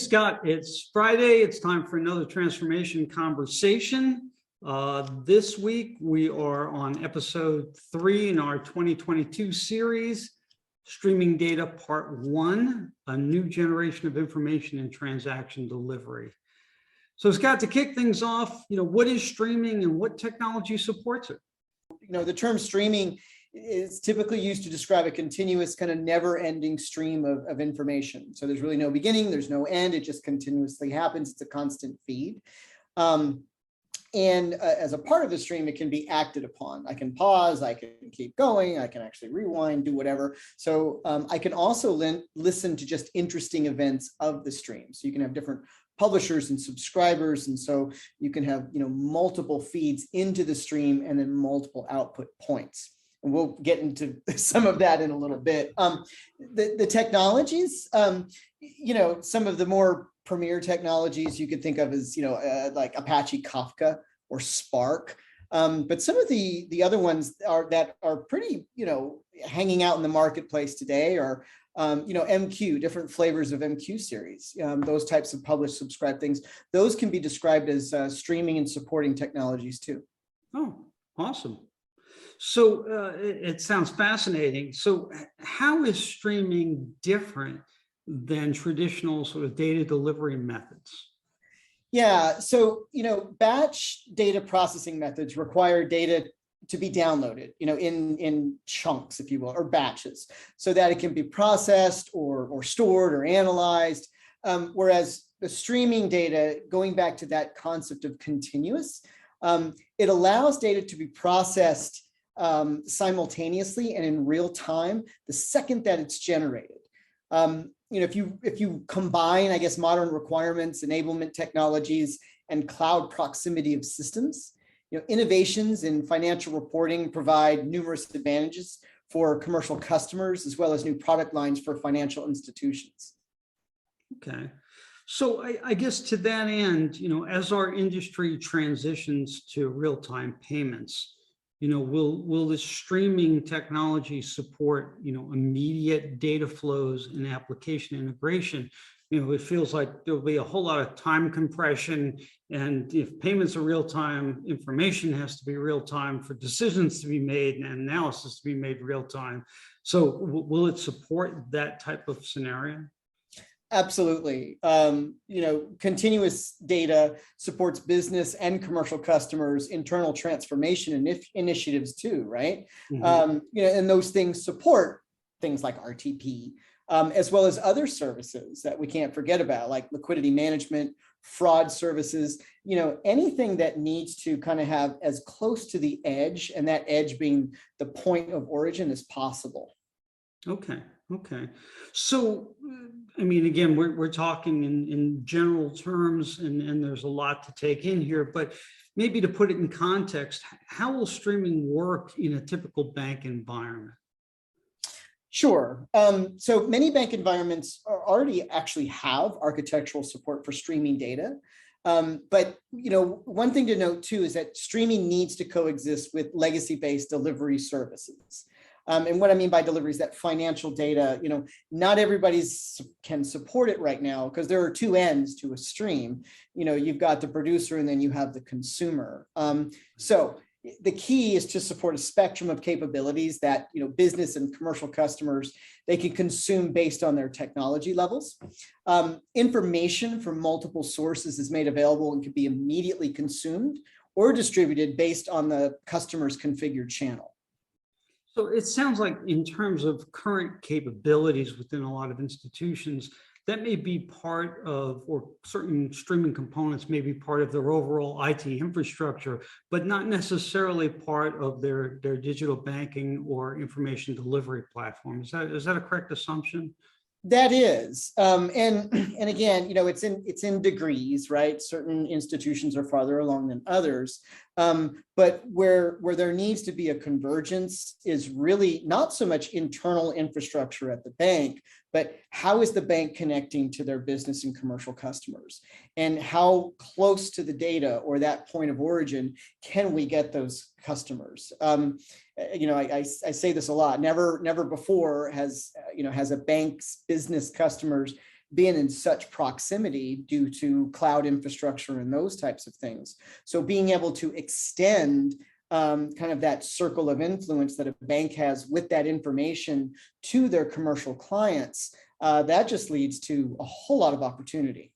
Scott, it's Friday. It's time for another transformation conversation. This week, we are on episode 3 in our 2022 series, Streaming Data Part 1, a new generation of information and transaction delivery. So Scott, to kick things off, what is streaming and what technology supports it? The term streaming is typically used to describe a continuous kind of never-ending stream of information. So there's really no beginning, there's no end, it just continuously happens. It's a constant feed. As a part of the stream, it can be acted upon. I can pause, I can keep going, I can actually rewind, do whatever. So I can also listen to just interesting events of the stream. So you can have different publishers and subscribers. And so you can have, multiple feeds into the stream and then multiple output points. And we'll get into some of that in a little bit. The technologies, some of the more premier technologies you could think of as, like Apache Kafka or Spark. But some of the other ones that are pretty, hanging out in the marketplace today are, MQ, different flavors of MQ series, those types of publish, subscribe things. Those can be described as streaming and supporting technologies too. Oh, awesome. So it sounds fascinating. So how is streaming different than traditional sort of data delivery methods? Yeah, so, batch data processing methods require data to be downloaded, in chunks, if you will, or batches, so that it can be processed or stored or analyzed. Whereas the streaming data, going back to that concept of continuous, it allows data to be processed simultaneously and in real time the second that it's generated. If you combine, I guess, modern requirements, enablement technologies, and cloud proximity of systems, innovations in financial reporting provide numerous advantages for commercial customers, as well as new product lines for financial institutions. Okay. So I guess to that end, as our industry transitions to real-time payments, will the streaming technology support, immediate data flows and application integration? It feels like there'll be a whole lot of time compression, and if payments are real-time, information has to be real-time for decisions to be made and analysis to be made real-time. So will it support that type of scenario? Absolutely. Continuous data supports business and commercial customers' internal transformation initiatives too, right? Mm-hmm. And those things support things like RTP, as well as other services that we can't forget about, like liquidity management, fraud services, anything that needs to kind of have as close to the edge, and that edge being the point of origin, as possible. Okay. So, again, we're talking in general terms, and there's a lot to take in here, but maybe to put it in context, how will streaming work in a typical bank environment? Sure. So many bank environments already actually have architectural support for streaming data. But one thing to note too is that streaming needs to coexist with legacy-based delivery services. And what I mean by delivery is that financial data, not everybody can support it right now, because there are two ends to a stream. You've got the producer and then you have the consumer. So the key is to support a spectrum of capabilities that, business and commercial customers, they can consume based on their technology levels. Information from multiple sources is made available and can be immediately consumed or distributed based on the customer's configured channel. So it sounds like in terms of current capabilities within a lot of institutions, that may be part of, or certain streaming components may be part of their overall IT infrastructure, but not necessarily part of their digital banking or information delivery platform. Is that a correct assumption? That is, and again, it's in degrees, right? Certain institutions are farther along than others, but where there needs to be a convergence is really not so much internal infrastructure at the bank, but how is the bank connecting to their business and commercial customers, and how close to the data or that point of origin can we get those customers? I say this a lot. Never before has a bank's business customers been in such proximity due to cloud infrastructure and those types of things. So being able to extend kind of that circle of influence that a bank has with that information to their commercial clients, that just leads to a whole lot of opportunity.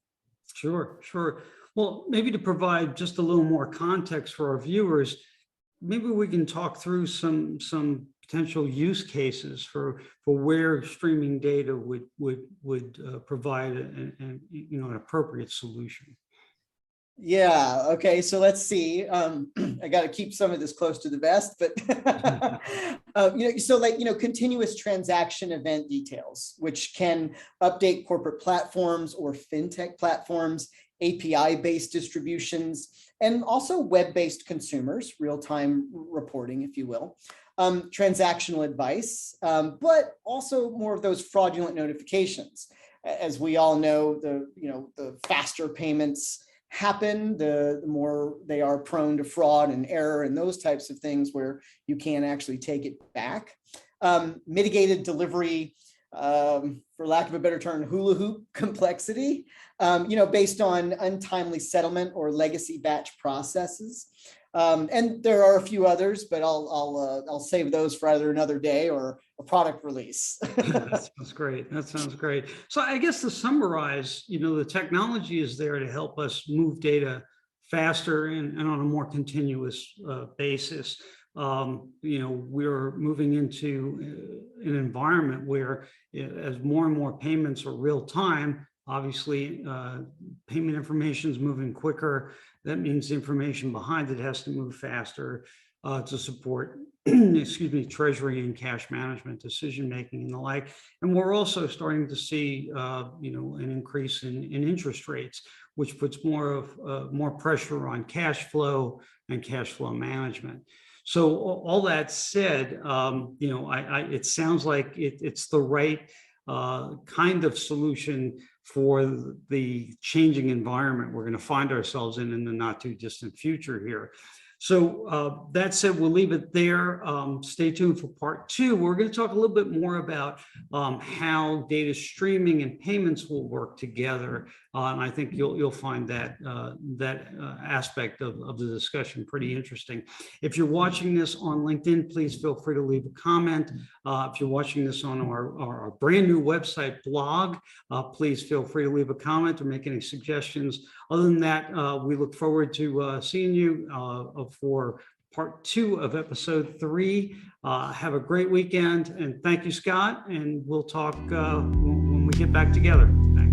Sure, sure. Well, maybe to provide just a little more context for our viewers, maybe we can talk through some potential use cases for where streaming data would provide an appropriate solution. Yeah. Okay. So let's see. I got to keep some of this close to the vest, but continuous transaction event details, which can update corporate platforms or fintech platforms, API-based distributions, and also web-based consumers, real-time reporting, if you will, transactional advice, but also more of those fraudulent notifications. As we all know, the faster payments happen, the more they are prone to fraud and error and those types of things where you can't actually take it back. Mitigated delivery, for lack of a better term, hula hoop complexity, based on untimely settlement or legacy batch processes. And there are a few others, but I'll save those for either another day or a product release. That sounds great. That sounds great. So I guess to summarize, the technology is there to help us move data faster and on a more continuous basis. We're moving into an environment where, as more and more payments are real time, obviously payment information is moving quicker. That means the information behind it has to move faster to support, treasury and cash management, decision making, and the like. And we're also starting to see, an increase in interest rates, which puts more pressure on cash flow and cash flow management. So all that said, it sounds like it's the right kind of solution for the changing environment we're going to find ourselves in the not too distant future here. So that said, we'll leave it there. Stay tuned for part 2. We're going to talk a little bit more about how data streaming and payments will work together. And I think you'll find that aspect of the discussion pretty interesting. If you're watching this on LinkedIn, please feel free to leave a comment. If you're watching this on our brand new website blog, please feel free to leave a comment or make any suggestions. Other than that, we look forward to seeing you for part 2 of episode 3. Have a great weekend, and thank you, Scott, and we'll talk when we get back together. Thanks.